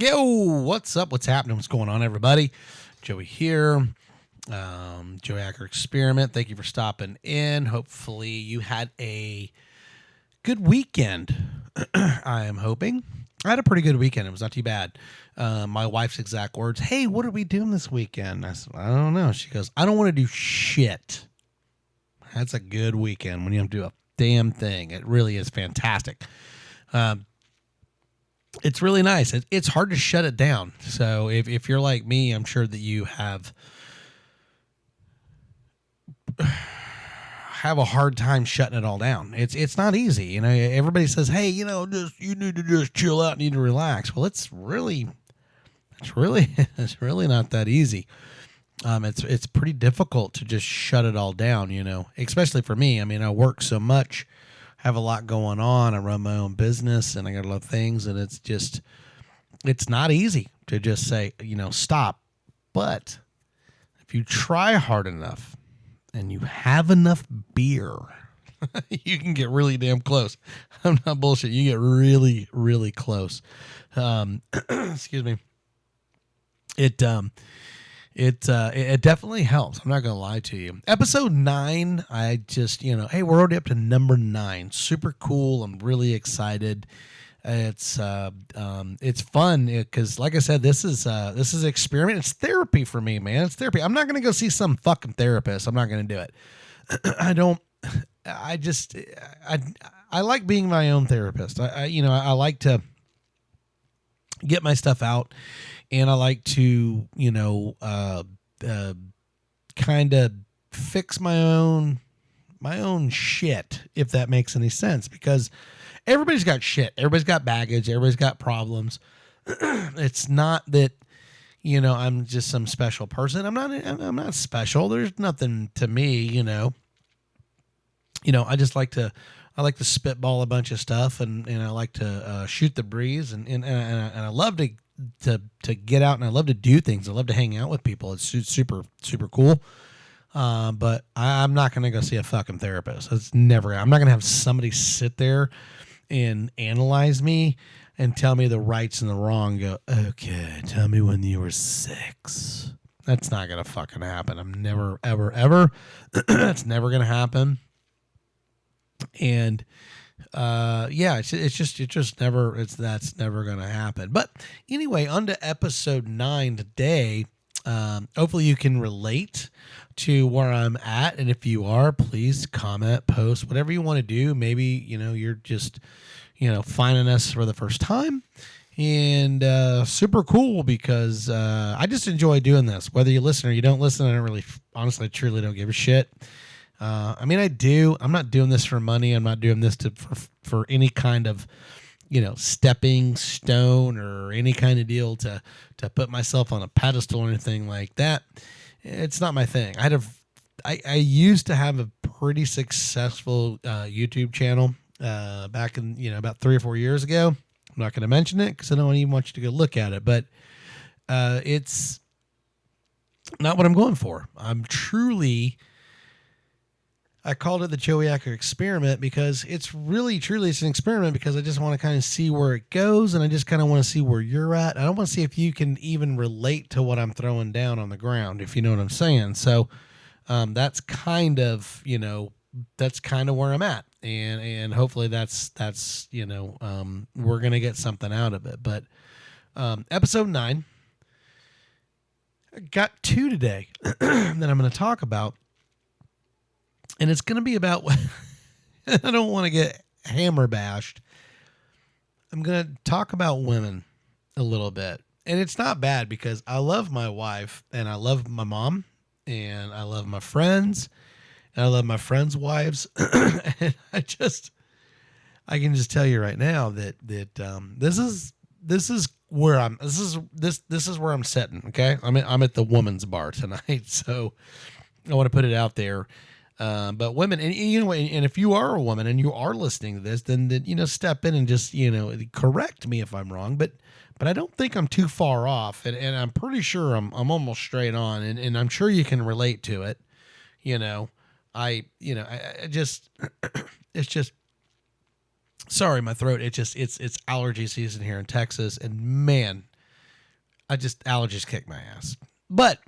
Yo, what's up? What's happening? What's going on, everybody? Joey here. Joey Hacker Experiment. Thank you for stopping in. Hopefully, you had a good weekend. I am hoping. I had a pretty good weekend. It was not too bad. My wife's exact words, "Hey, what are we doing this weekend?" I said, "I don't know." She goes, "I don't want to do shit." That's a good weekend when you don't do a damn thing. It really is fantastic. It's really nice. It's hard to shut it down. So if you're like me, I'm sure that you have a hard time shutting it all down. It's not easy. You know, everybody says, "Hey, you need to just chill out, need to relax." Well, it's really it's really not that easy. It's pretty difficult to just shut it all down, you know, especially for me. I mean, I work so much, have a lot going on. I run my own business and I got a lot of things, and it's not easy to just say, stop. But if you try hard enough and you have enough beer, you can get really damn close. I'm not bullshit. You get really, really close. Excuse me. It definitely helps. I'm not going to lie to you. Episode 9, I just, hey, we're already up to number 9. Super cool. I'm really excited. It's fun because, like I said, this is an experiment. It's therapy for me, man. It's therapy. I'm not going to go see some fucking therapist. I'm not going to do it. I like being my own therapist. I like to get my stuff out. And I like to, kind of fix my own shit, if that makes any sense, because everybody's got shit. Everybody's got baggage. Everybody's got problems. It's not that, I'm just some special person. I'm not special. There's nothing to me, I just like to spitball a bunch of stuff, and I like to shoot the breeze, and I love to get out, and I love to do things. I love to hang out with people. It's super, super cool. But I'm not going to go see a fucking therapist. I'm not going to have somebody sit there and analyze me and tell me the rights and the wrong. Go, okay, tell me when you were 6. That's not going to fucking happen. I'm never, ever, ever. That's never going to happen. And that's never going to happen. But anyway, on to episode 9 today. Hopefully you can relate to where I'm at. And if you are, please comment, post, whatever you want to do. Maybe, you're just, finding us for the first time, and super cool because I just enjoy doing this. Whether you listen or you don't listen, I don't really, honestly, truly don't give a shit. I do. I'm not doing this for money. I'm not doing this for any kind of, stepping stone or any kind of deal to put myself on a pedestal or anything like that. It's not my thing. I used to have a pretty successful YouTube channel back in, about 3 or 4 years ago. I'm not going to mention it because I don't even want you to go look at it, but it's not what I'm going for. I called it the Joey Hacker Experiment because it's really, truly, it's an experiment because I just want to kind of see where it goes, and I just kind of want to see where you're at. I don't want to see if you can even relate to what I'm throwing down on the ground, if you know what I'm saying. So that's kind of, where I'm at, and hopefully that's we're gonna get something out of it. But episode 9, I got 2 today that I'm going to talk about. And it's going to be about, I don't want to get hammer bashed. I'm going to talk about women a little bit. And it's not bad because I love my wife, and I love my mom, and I love my friends, and I love my friends' wives. And I can just tell you right now that this is where I'm sitting. Okay. I'm at the woman's bar tonight. So I want to put it out there. But women, and if you are a woman and you are listening to this, then step in and just correct me if I'm wrong. But I don't think I'm too far off, and I'm pretty sure I'm almost straight on, and I'm sure you can relate to it. I just it's just sorry, my throat. It's allergy season here in Texas, and man, allergies kick my ass. But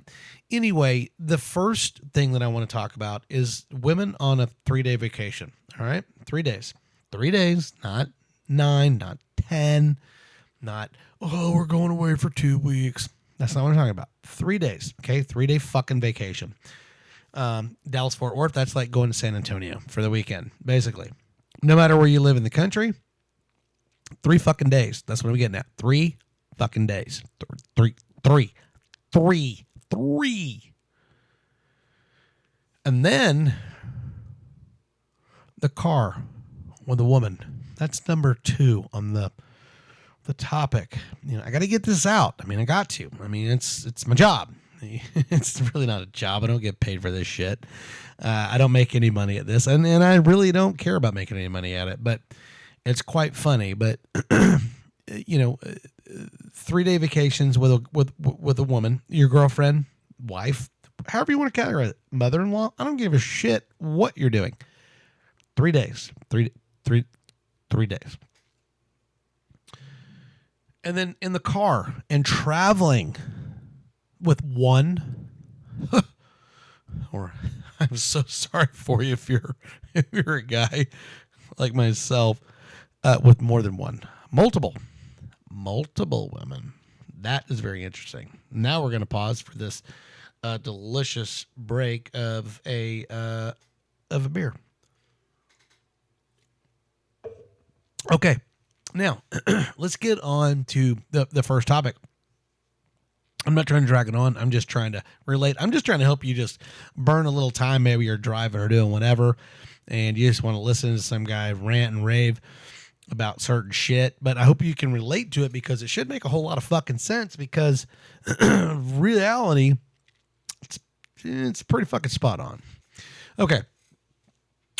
anyway, the first thing that I want to talk about is women on a 3-day vacation. All right. 3 days, 3 days, not 9, not 10, not, oh, we're going away for 2 weeks. That's not what I'm talking about. 3 days. Okay. 3-day fucking vacation. Dallas Fort Worth. That's like going to San Antonio for the weekend, basically. No matter where you live in the country, 3 fucking days. That's what I'm getting at. 3 fucking days. Three. And then the car with a woman. That's number 2 on the topic. You know, I got to get this out. I mean, I got to. I mean, it's my job. It's really not a job. I don't get paid for this shit. I don't make any money at this, and I really don't care about making any money at it. But it's quite funny. But you know, 3-day vacations with a woman, your girlfriend, wife, however you want to categorize it, mother-in-law. I don't give a shit what you're doing. 3 days, 3 days. And then in the car and traveling with one, or I'm so sorry for you if you're a guy like myself, with more than one, multiple women. That is very interesting. Now we're going to pause for this delicious break of a beer. Okay, now let's get on to the first topic. I'm not trying to drag it on. I'm just trying to relate. I'm just trying to help you just burn a little time. Maybe you're driving or doing whatever, and you just want to listen to some guy rant and rave about certain shit. But I hope you can relate to it because it should make a whole lot of fucking sense because reality, it's pretty fucking spot on. Okay.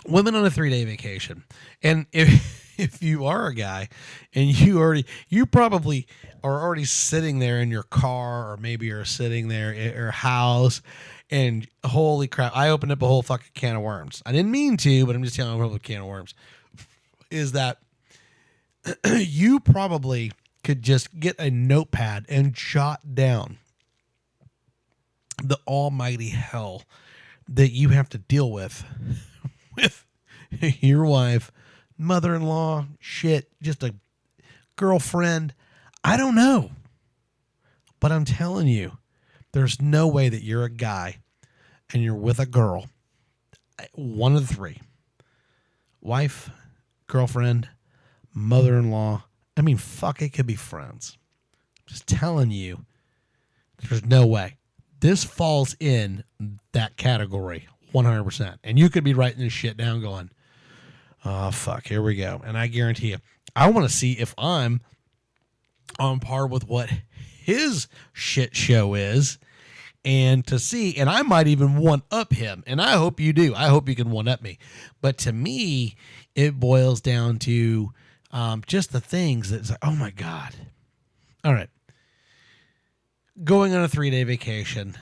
Women on a 3-day vacation. And if you are a guy and you probably are already sitting there in your car, or maybe you're sitting there at your house, and holy crap, I opened up a whole fucking can of worms. I didn't mean to, but I'm just telling you, I opened up a can of worms. Is that you probably could just get a notepad and jot down the almighty hell that you have to deal with your wife, mother-in-law, shit, just a girlfriend. I don't know. But I'm telling you, there's no way that you're a guy and you're with a girl. One of the 3. Wife, girlfriend, mother-in-law. I mean, fuck, it could be friends. Just telling you, there's no way. This falls in that category 100%. And you could be writing this shit down going, oh, fuck, here we go. And I guarantee you, I want to see if I'm on par with what his shit show is, and to see, and I might even one up him. And I hope you do. I hope you can one up me. But to me, it boils down to just the things that's like, oh my God. All right. Going on a 3-day vacation.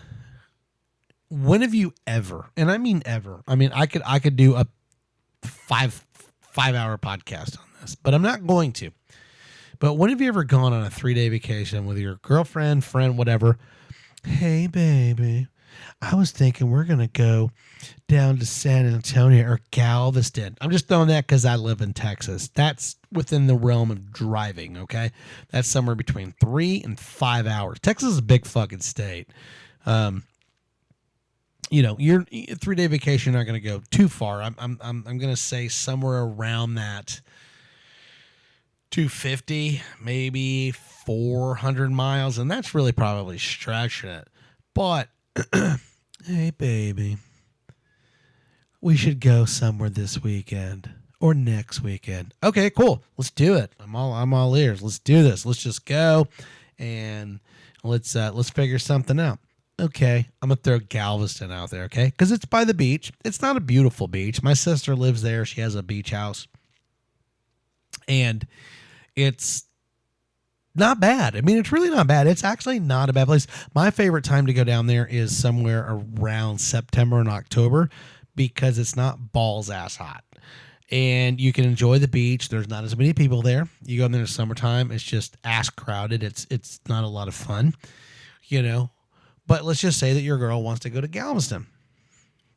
When have you ever, and I mean ever, I mean, I could do a 5-hour podcast on this, but I'm not going to. But when have you ever gone on a 3-day vacation with your girlfriend, friend, whatever? Hey, baby, I was thinking we're going to go down to San Antonio or Galveston. I'm just throwing that because I live in Texas. That's within the realm of driving, okay? That's somewhere between 3 and 5 hours. Texas is a big fucking state. You know, your 3-day vacation, you're not going to go too far. I'm going to say somewhere around that 250, maybe 400 miles, and that's really probably stretching it. But hey, baby, we should go somewhere this weekend or next weekend. Okay, cool. Let's do it. I'm all ears. Let's do this. Let's just go and let's figure something out. Okay, I'm going to throw Galveston out there, okay? Because it's by the beach. It's not a beautiful beach. My sister lives there. She has a beach house. And it's not bad. I mean, it's really not bad. It's actually not a bad place. My favorite time to go down there is somewhere around September and October because it's not balls ass hot. and you can enjoy the beach. There's not as many people there. You go in there in the summertime, it's just ass crowded. It's not a lot of fun, you know. But let's just say that your girl wants to go to Galveston.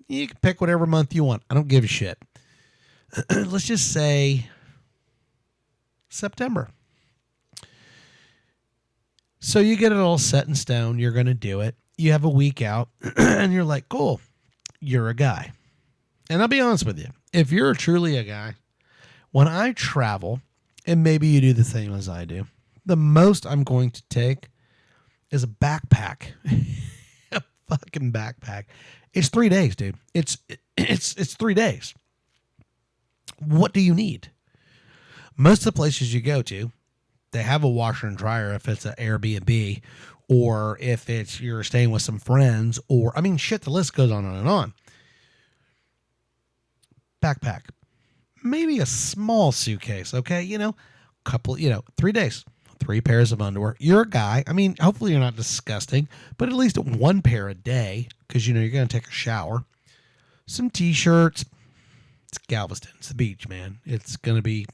You can pick whatever month you want. I don't give a shit. Let's just say September. So you get it all set in stone. You're going to do it. You have a week out, and you're like, cool, you're a guy. And I'll be honest with you. If you're truly a guy, when I travel, and maybe you do the same as I do, the most I'm going to take is a backpack. A fucking backpack. It's 3 days, dude. It's 3 days. What do you need? Most of the places you go to, they have a washer and dryer if it's an Airbnb, or if it's you're staying with some friends, or I mean, shit, the list goes on and on. Backpack, maybe a small suitcase, okay? You know, 3 days, 3 pairs of underwear. You're a guy. I mean, hopefully you're not disgusting, but at least 1 pair a day, because, you know, you're going to take a shower. Some T-shirts. It's Galveston. It's the beach, man. It's going to be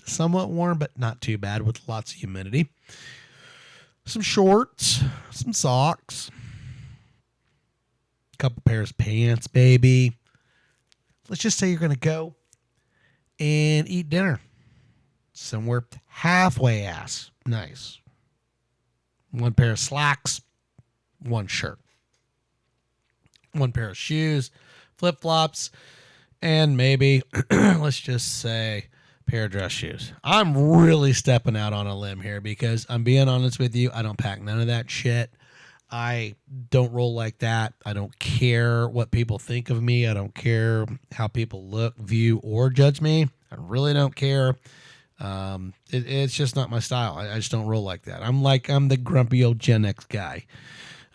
somewhat warm, but not too bad with lots of humidity. Some shorts, some socks, a couple pairs of pants, baby. Let's just say you're going to go and eat dinner somewhere halfway ass. Nice. 1 pair of slacks, 1 shirt, 1 pair of shoes, flip-flops, and maybe, let's just say, a pair of dress shoes. I'm really stepping out on a limb here because I'm being honest with you. I don't pack none of that shit. I don't roll like that. I don't care what people think of me. I don't care how people look, view, or judge me. I really don't care. It's just not my style. I just don't roll like that. I'm the grumpy old Gen X guy.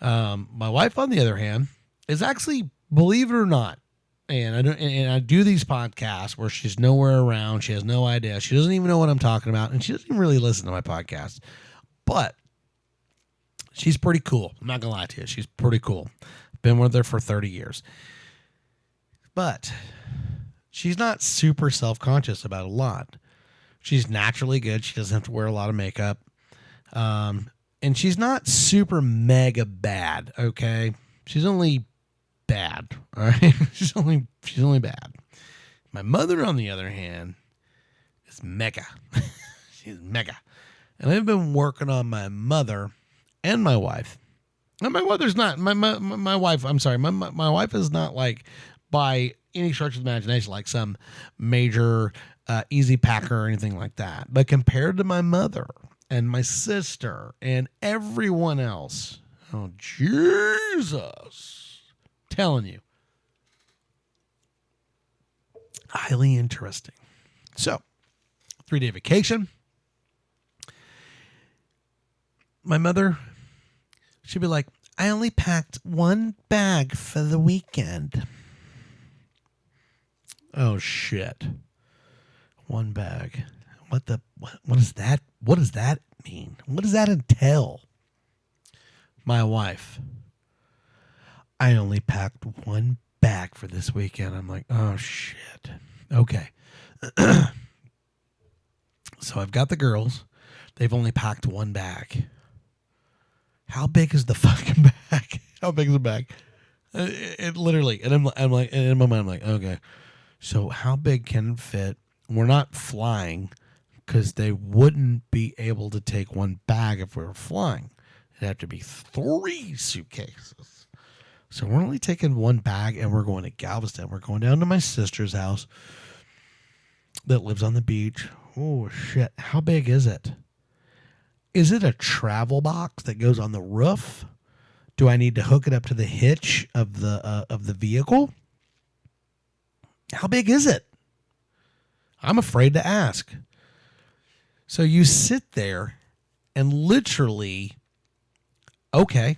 My wife, on the other hand, is actually, believe it or not, and I do these podcasts where she's nowhere around. She has no idea. She doesn't even know what I'm talking about, and she doesn't even really listen to my podcast. But she's pretty cool. I'm not going to lie to you. She's pretty cool. Been with her for 30 years. But she's not super self-conscious about a lot. She's naturally good. She doesn't have to wear a lot of makeup. And she's not super mega bad, okay? She's only bad, all right? She's only bad. My mother, on the other hand, is mega. She's mega. And I've been working on my mother and my wife. And my mother's not my wife. I'm sorry. My wife is not like, by any stretch of the imagination, like some major easy packer or anything like that. But compared to my mother and my sister and everyone else, oh Jesus, telling you, highly interesting. So, 3-day vacation. My mother, she'd be like, I only packed 1 bag for the weekend. Oh shit. 1 bag. What is that? What does that mean? What does that entail? My wife, I only packed 1 bag for this weekend. I'm like, oh shit. Okay. So I've got the girls. They've only packed 1 bag. How big is the fucking bag? How big is the bag? It literally, and I'm like, and in my mind, I'm like, okay, so how big can it fit? We're not flying because they wouldn't be able to take 1 bag if we were flying. It'd have to be 3 suitcases. So we're only taking 1 bag, and we're going to Galveston. We're going down to my sister's house that lives on the beach. Oh shit! How big is it? Is it a travel box that goes on the roof? Do I need to hook it up to the hitch of the vehicle? How big is it? I'm afraid to ask. So you sit there and literally, okay,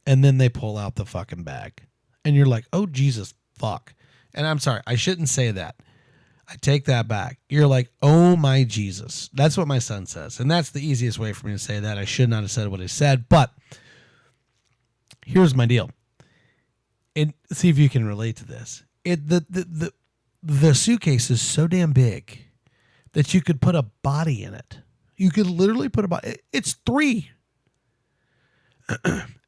and then they pull out the fucking bag. And you're like, oh, Jesus, fuck. And I'm sorry, I shouldn't say that. I take that back. You're like, oh my Jesus. That's what my son says. And that's the easiest way for me to say that. I should not have said what I said. But here's my deal. And see if you can relate to this. the suitcase is so damn big that you could put a body in it. You could literally put a body. It's 3.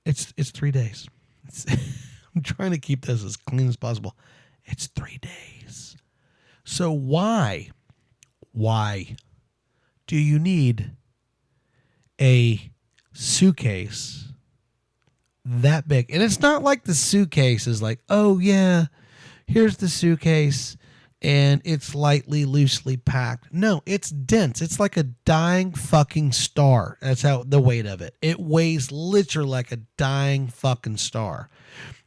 It's 3 days. I'm trying to keep this as clean as possible. It's 3 days. So why do you need a suitcase that big? And it's not like the suitcase is like, oh yeah, here's the suitcase and it's lightly, loosely packed. No, it's dense. It's like a dying fucking star. That's how the weight of it. It weighs literally like a dying fucking star.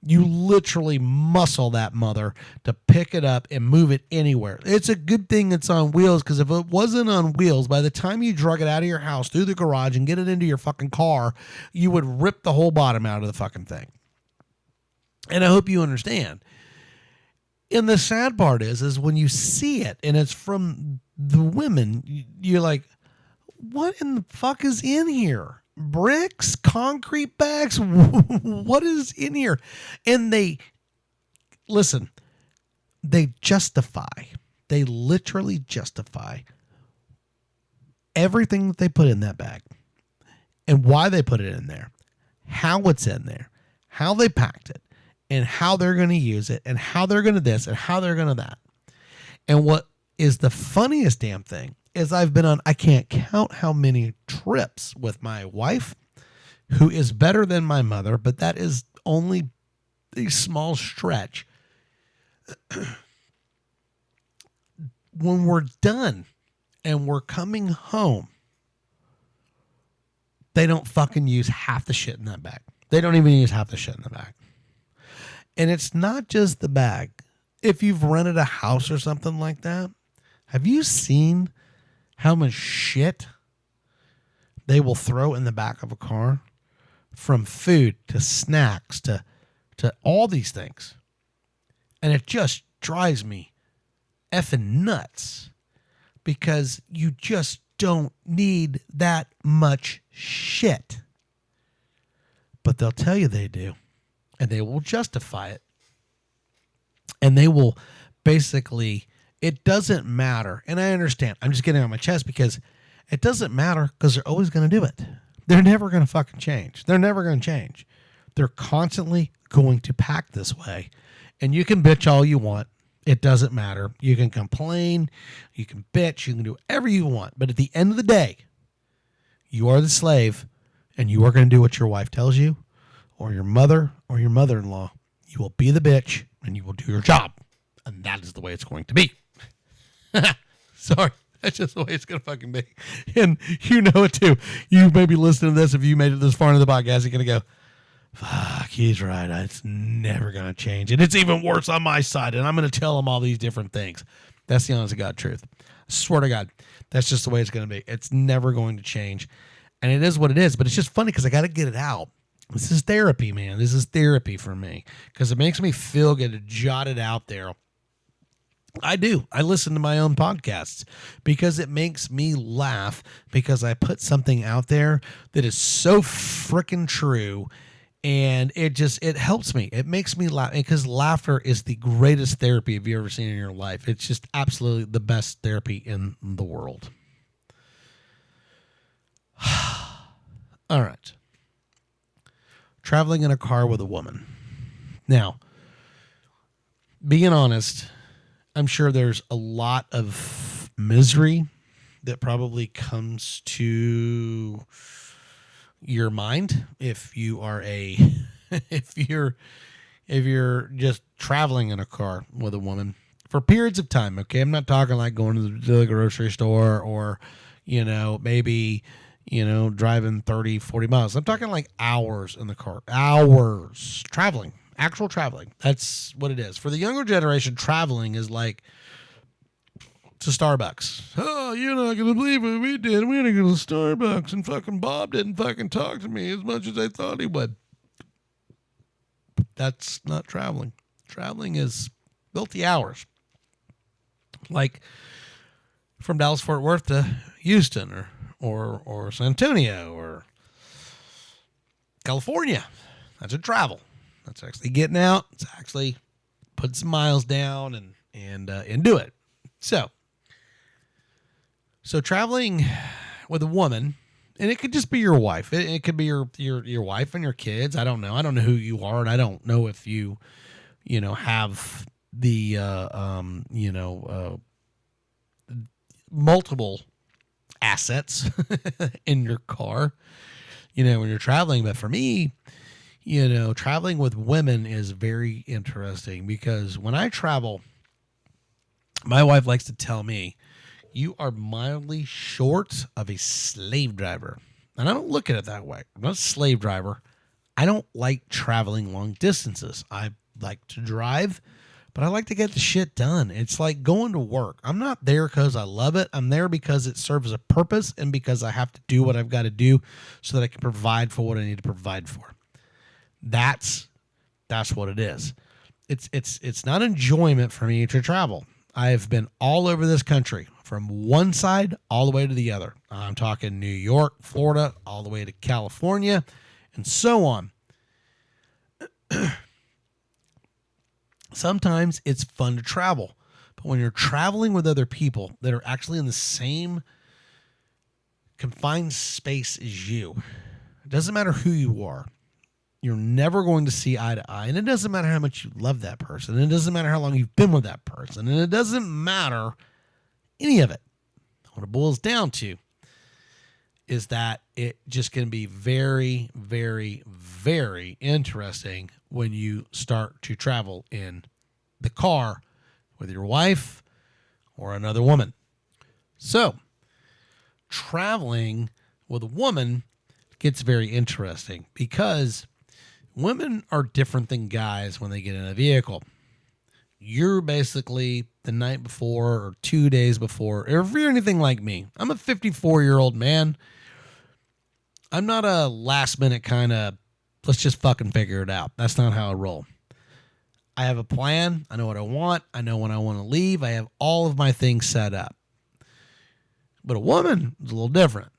You literally muscle that mother to pick it up and move it anywhere. It's a good thing it's on wheels, because if it wasn't on wheels, by the time you drug it out of your house through the garage and get it into your fucking car, you would rip the whole bottom out of the fucking thing. And I hope you understand. And the sad part is when you see it and it's from the women, you're like, what in the fuck is in here? Bricks, concrete bags, what is in here? And they literally justify everything that they put in that bag and why they put it in there, how it's in there, how they packed it, and how they're going to use it, and how they're going to this, and how they're going to that. And what is the funniest damn thing is I've been on, I can't count how many trips with my wife, who is better than my mother, but that is only a small stretch. When we're done and we're coming home, they don't fucking use half the shit in that bag. They don't even use half the shit in the bag. And it's not just the bag. If you've rented a house or something like that, have you seen how much shit they will throw in the back of a car? From food to snacks to all these things. And it just drives me effing nuts, because you just don't need that much shit. But they'll tell you they do. And they will justify it. And they will basically, it doesn't matter. And I understand. I'm just getting on my chest because it doesn't matter, because they're always going to do it. They're never going to fucking change. They're never going to change. They're constantly going to pack this way. And you can bitch all you want. It doesn't matter. You can complain. You can bitch. You can do whatever you want. But at the end of the day, you are the slave, and you are going to do what your wife tells you, or your mother, or your mother-in-law. You will be the bitch, and you will do your job. And that is the way it's going to be. Sorry. That's just the way it's going to fucking be. And you know it too. You may be listening to this. If you made it this far into the podcast, you're going to go, fuck, he's right. It's never going to change. And it's even worse on my side. And I'm going to tell him all these different things. That's the honest to God truth. I swear to God, that's just the way it's going to be. It's never going to change. And it is what it is. But it's just funny because I got to get it out. This is therapy, man. This is therapy for me, because it makes me feel good to jot it out there. I do. I listen to my own podcasts because it makes me laugh, because I put something out there that is so freaking true, and it helps me. It makes me laugh, because laughter is the greatest therapy you've ever seen in your life. It's just absolutely the best therapy in the world. All right. Traveling in a car with a woman. Now, being honest, I'm sure there's a lot of misery that probably comes to your mind if you are if you're just traveling in a car with a woman for periods of time. Okay, I'm not talking like going to the grocery store or maybe driving 30, 40 miles. I'm talking like hours in the car, hours traveling. Actual traveling. That's what it is. For the younger generation, traveling is like to Starbucks. Oh, you're not going to believe what we did. We had to go to Starbucks, and fucking Bob didn't fucking talk to me as much as I thought he would. That's not traveling. Traveling is multi hours. Like from Dallas Fort Worth to Houston or San Antonio or California. That's a travel. That's actually getting out. It's actually putting some miles down and do it. So traveling with a woman, and it could just be your wife. It could be your wife and your kids. I don't know. I don't know who you are, and I don't know if you have the multiple assets in your car, when you're traveling. But for me, traveling with women is very interesting because when I travel, my wife likes to tell me, you are mildly short of a slave driver. And I don't look at it that way. I'm not a slave driver. I don't like traveling long distances. I like to drive, but I like to get the shit done. It's like going to work. I'm not there because I love it. I'm there because it serves a purpose and because I have to do what I've got to do so that I can provide for what I need to provide for. That's what it is. It's not enjoyment for me to travel. I've been all over this country from one side all the way to the other. I'm talking New York, Florida, all the way to California, and so on. Sometimes it's fun to travel, but when you're traveling with other people that are actually in the same confined space as you, it doesn't matter who you are. You're never going to see eye to eye. And it doesn't matter how much you love that person. And it doesn't matter how long you've been with that person. And it doesn't matter any of it. What it boils down to is that it just can be very, very, very interesting when you start to travel in the car with your wife or another woman. So, traveling with a woman gets very interesting because women are different than guys when they get in a vehicle. You're basically the night before or 2 days before, or if you're anything like me, I'm a 54-year-old man. I'm not a last minute kind of, let's just fucking figure it out. That's not how I roll. I have a plan. I know what I want. I know when I want to leave. I have all of my things set up. But a woman is a little different.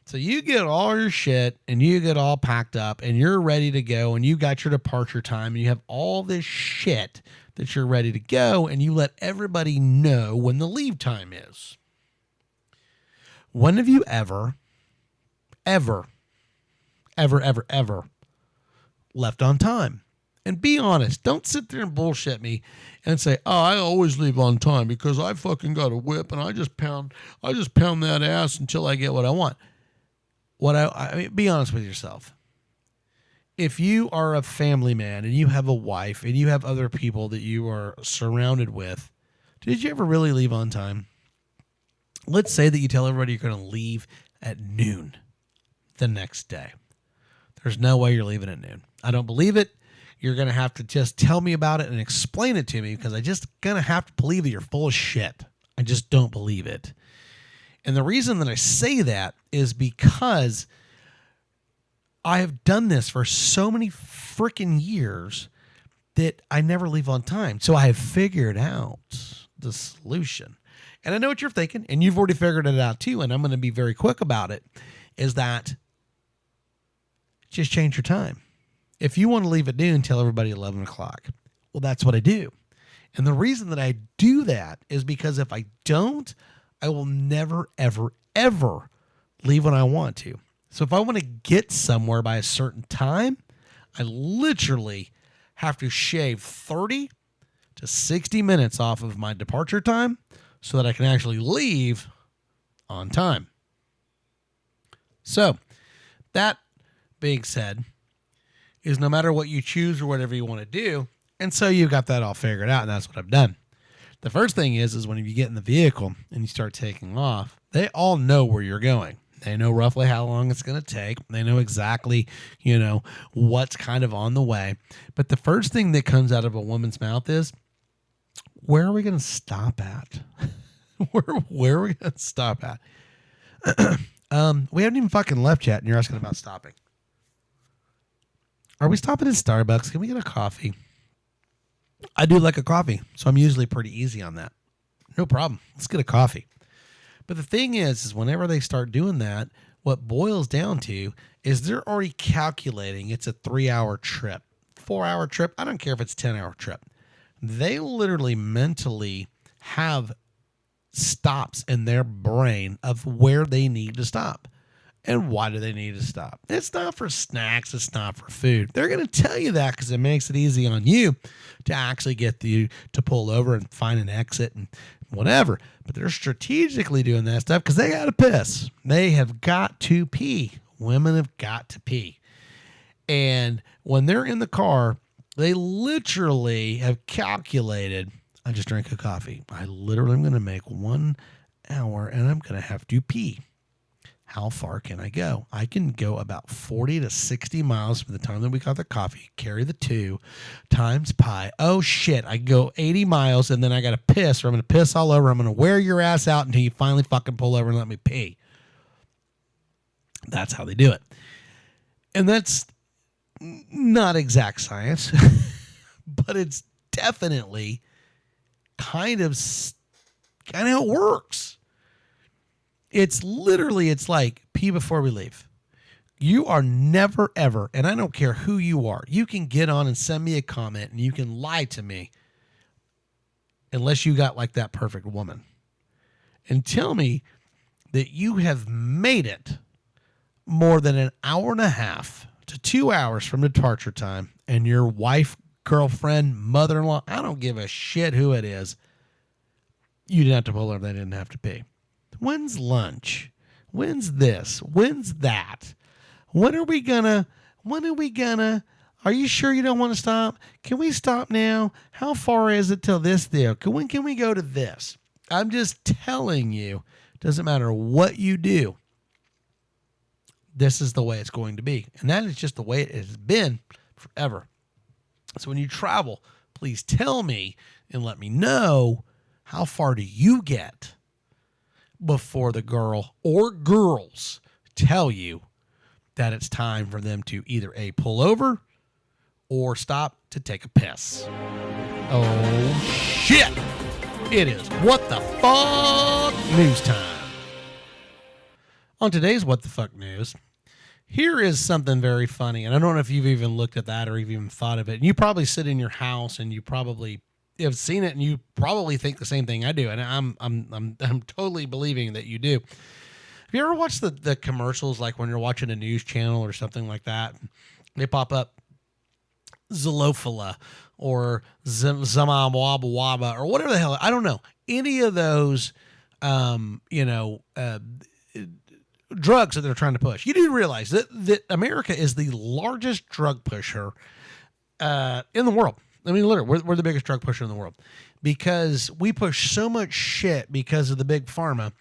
So you get all your shit and you get all packed up and you're ready to go and you got your departure time and you have all this shit that you're ready to go and you let everybody know when the leave time is. When have you ever left on time? And be honest. Don't sit there and bullshit me and say, oh, I always leave on time because I fucking got a whip and I just pound that ass until I get what I want. I mean, be honest with yourself. If you are a family man and you have a wife and you have other people that you are surrounded with, did you ever really leave on time? Let's say that you tell everybody you're going to leave at noon the next day. There's no way you're leaving at noon. I don't believe it. You're going to have to just tell me about it and explain it to me because I just going to have to believe that you're full of shit. I just don't believe it. And the reason that I say that is because I have done this for so many freaking years that I never leave on time. So I have figured out the solution. And I know what you're thinking, and you've already figured it out too, and I'm going to be very quick about it, is that just change your time. If you want to leave at noon, tell everybody 11 o'clock. Well, that's what I do. And the reason that I do that is because if I don't, I will never, ever, ever leave when I want to. So if I want to get somewhere by a certain time, I literally have to shave 30 to 60 minutes off of my departure time so that I can actually leave on time. So that being said, is no matter what you choose or whatever you want to do, and so you've got that all figured out, and that's what I've done. The first thing is when you get in the vehicle and you start taking off, they all know where you're going. They know roughly how long it's going to take. They know exactly, what's kind of on the way. But the first thing that comes out of a woman's mouth is, where are we going to stop at? where are we going to stop at? We haven't even fucking left yet, and you're asking about stopping. Are we stopping at Starbucks? Can we get a coffee? I do like a coffee, so I'm usually pretty easy on that. No problem. Let's get a coffee. But the thing is whenever they start doing that, what boils down to is they're already calculating it's a 3-hour trip, 4-hour trip. I don't care if it's a 10-hour trip. they literally mentally have stops in their brain of where they need to stop. And why do they need to stop? It's not for snacks. It's not for food. They're going to tell you that because it makes it easy on you to actually get you to pull over and find an exit and whatever. But they're strategically doing that stuff because they got to piss. They have got to pee. Women have got to pee. And when they're in the car, they literally have calculated, I just drank a coffee. I literally am going to make 1 hour and I'm going to have to pee. How far can I go? I can go about 40 to 60 miles from the time that we got the coffee, carry the 2 times pi. Oh shit, I can go 80 miles and then I got to piss or I'm going to piss all over. I'm going to wear your ass out until you finally fucking pull over and let me pee. That's how they do it. And that's not exact science, but it's definitely kind of how it works. It's like pee before we leave. You are never, ever, and I don't care who you are, you can get on and send me a comment and you can lie to me unless you got like that perfect woman and tell me that you have made it more than an hour and a half to 2 hours from departure time and your wife, girlfriend, mother-in-law, I don't give a shit who it is, you didn't have to pull over, they didn't have to pee. When's lunch? When's this? When's that? When are we gonna, are you sure you don't want to stop? Can we stop now? How far is it till this deal? When can we go to this? I'm just telling you, doesn't matter what you do. This is the way it's going to be. And that is just the way it has been forever. So when you travel, please tell me and let me know, how far do you get before the girl or girls tell you that it's time for them to either A, pull over or stop to take a piss. Oh, shit. It is What the Fuck News time. On today's What the Fuck News, here is something very funny, and I don't know if you've even looked at that or even thought of it. And you probably sit in your house and you probably have seen it, and you probably think the same thing I do, and I'm totally believing that you do. Have you ever watched the commercials, like when you're watching a news channel or something like that? They pop up Zalofala or Zamawabawaba or whatever the hell. I don't know. Any of those, drugs that they're trying to push. You do realize that America is the largest drug pusher in the world. I mean, literally, we're the biggest drug pusher in the world because we push so much shit because of the big pharma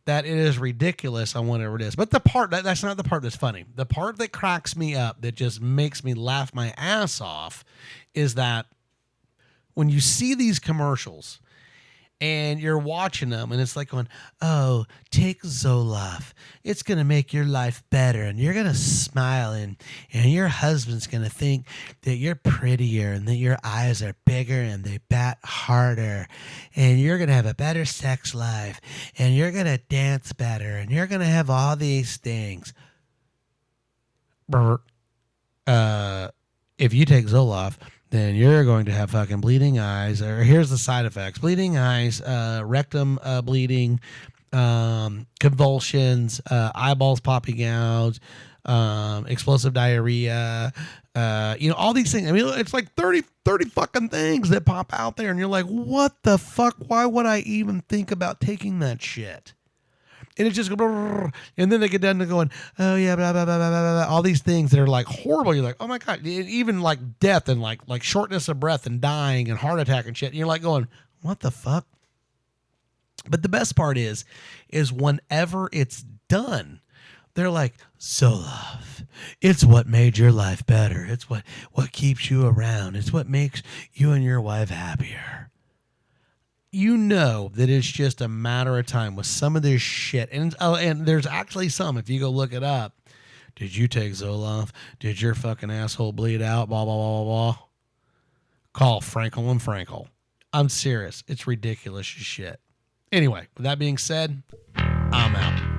that it is ridiculous on whatever it is. But the part that's not the part that's funny. The part that cracks me up, that just makes me laugh my ass off, is that when you see these commercials and you're watching them and it's like going, oh, take Zoloft. It's going to make your life better. And you're going to smile and your husband's going to think that you're prettier and that your eyes are bigger and they bat harder. And you're going to have a better sex life and you're going to dance better and you're going to have all these things. If you take Zoloft, then you're going to have fucking bleeding eyes, or here's the side effects: bleeding eyes, rectum bleeding, convulsions, eyeballs popping out, explosive diarrhea, all these things. I mean, it's like 30 fucking things that pop out there, and you're like, what the fuck? Why would I even think about taking that shit? And it just goes, and then they get done to going, oh yeah, blah, blah, blah, blah, blah, blah, all these things that are like horrible. You're like, oh my God, even like death and like shortness of breath and dying and heart attack and shit. And you're like going, what the fuck? But the best part is whenever it's done, they're like, Zoloft, it's what made your life better. It's what keeps you around. It's what makes you and your wife happier. You know that it's just a matter of time with some of this shit. And there's actually some, if you go look it up. Did you take Zoloft? Did your fucking asshole bleed out? Blah, blah, blah, blah, blah. Call Frankel and Frankel. I'm serious. It's ridiculous as shit. Anyway, with that being said, I'm out.